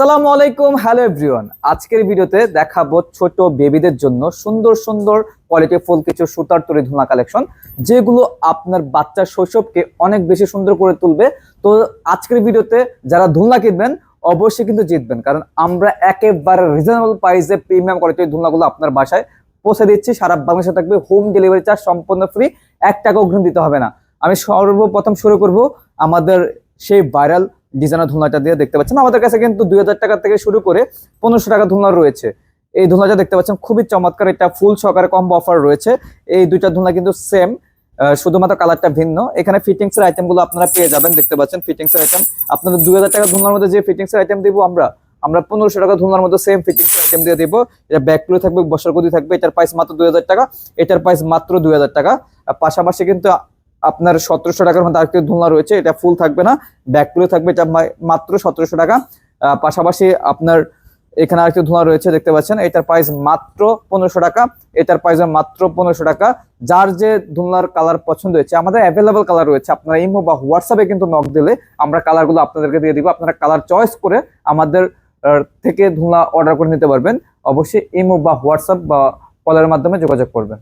আসসালামু আলাইকুম, hello everyone. আজকের ভিডিওতে দেখাবো ছোট বেবিদের জন্য সুন্দর সুন্দর কোয়ালিটিফুল কিছু সুতার তৈরি ধুনা কালেকশন, যেগুলো আপনার বাচ্চার শৈশবকে অনেক বেশি সুন্দর করে তুলবে। তো আজকের ভিডিওতে যারা ধুনা কিনবেন অবশ্যই কিন্তু জিতবেন, কারণ আমরা একেবারে রিজনেবল প্রাইসে প্রিমিয়াম কোয়ালিটির ধুনাগুলো আপনার বাসায় পৌঁছে দিচ্ছি। সারা বাংলাদেশে থাকবে হোম ডেলিভারি চার্জ সম্পূর্ণ ফ্রি, 1 টাকা অগ্রিম দিতে হবে না। আমি সর্বপ্রথম শুরু করব আমাদের সেই ভাইরাল ডিজাইনার ধুলাটা দিয়ে। দেখতে পাচ্ছেন আমাদের কাছে কিন্তু 2000 টাকা থেকে শুরু করে 1500 টাকা ধুলা রয়েছে। এই ধুলাটা দেখতে পাচ্ছেন খুবই চমৎকার, এটা ফুল সহকারে কম্বো অফার রয়েছে। এই দুইটা ধুলা কিন্তু সেম, শুধুমাত্র কালারটা ভিন্ন। এখানে ফিটিংস এর আইটেম গুলো আপনারা পেয়ে যাবেন। দেখতে পাচ্ছেন ফিটিংস এর আইটেম আপনাদের 2000 টাকা ধুলার মধ্যে যে ফিটিংস এর আইটেম দিব আমরা 1500 টাকা ধুলার মধ্যে সেম ফিটিংস এর আইটেম দিয়ে দিব। এটা ব্যাক প্লে থাকবে, বসার গদি থাকবে। এটার প্রাইস মাত্র 2000 টাকা, এটার প্রাইস মাত্র 2000 টাকা। পাশাপাশি কিন্তু আপনার 1700 টাকার মধ্যে আরেকটি ধুলা রয়েছে, এটা ফুল থাকবে না, ব্যাক প্লে থাকবে, এটা মাত্র 1700 টাকা। পাশাপাশি আপনার এখানে আরেকটি ধুলা রয়েছে, দেখতে পাচ্ছেন এটার প্রাইস মাত্র 1500 টাকা, এটার প্রাইস মাত্র 1500 টাকা। যার যে ধুলার কালার পছন্দ হয়েছে আমাদের অ্যাভেলেবল কালার রয়েছে, আপনারা ইমো বা হোয়াটসঅ্যাপে কিন্তু নক দিলে আমরা কালারগুলো আপনাদেরকে দিয়ে দিব। আপনারা কালার চয়েস করে আমাদের থেকে ধুলা অর্ডার করে নিতে পারবেন। অবশ্যই ইমো বা হোয়াটসঅ্যাপ বা কলের মাধ্যমে যোগাযোগ করবেন।